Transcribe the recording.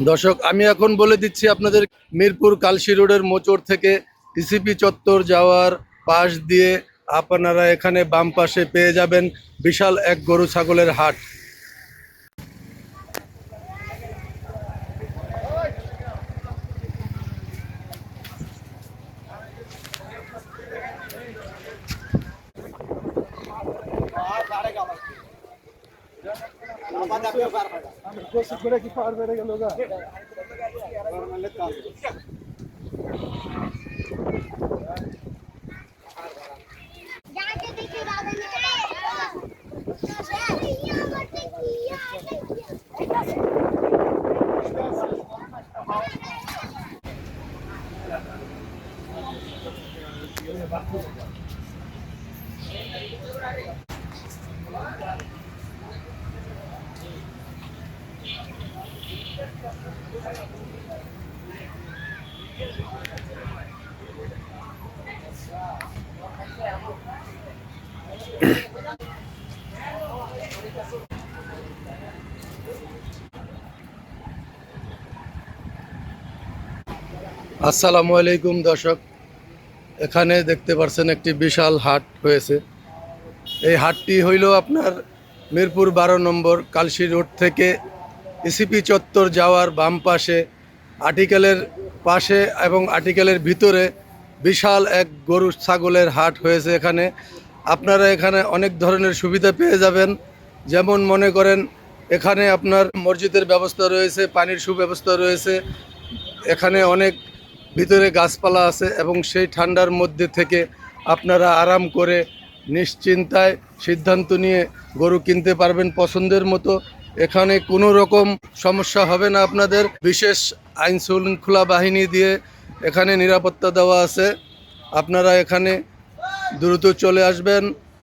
দর্শক, আমি এখন বলে দিচ্ছি আপনাদের, মিরপুর কালশি রোডের মোচড় থেকে টিসিপি চত্বর যাওয়ার পাশ দিয়ে আপনারা এখানে বাম পাশে পেয়ে যাবেন বিশাল এক গরু ছাগলের হাট। আসসালামু আলাইকুম দর্শক, এখানে দেখতে পাচ্ছেন একটি বিশাল হাট হয়েছে। এই হাটটি হইল আপনার মিরপুর 12 নম্বর কালশি রোড থেকে ইসিপি চত্বর যাওয়ার বাম পাশে আর্টিকেলের পাশে এবং আর্টিকেলের ভিতরে বিশাল এক গরু ছাগলের হাট হয়েছে। এখানে আপনারা এখানে অনেক ধরনের সুবিধা পেয়ে যাবেন। যেমন মনে করেন, এখানে আপনার মসজিদের ব্যবস্থা রয়েছে, পানির সুব্যবস্থা রয়েছে, এখানে অনেক ভিতরে গাছপালা আছে এবং সেই ঠান্ডার মধ্যে থেকে আপনারা আরাম করে নিশ্চিন্তায় সিদ্ধান্ত নিয়ে গরু কিনতে পারবেন পছন্দের মতো। এখানে কোনো রকম সমস্যা হবে না আপনাদের। বিশেষ আইন শৃঙ্খলা বাহিনী দিয়ে এখানে নিরাপত্তা দেওয়া আছে। আপনারা এখানে দ্রুত চলে আসবেন।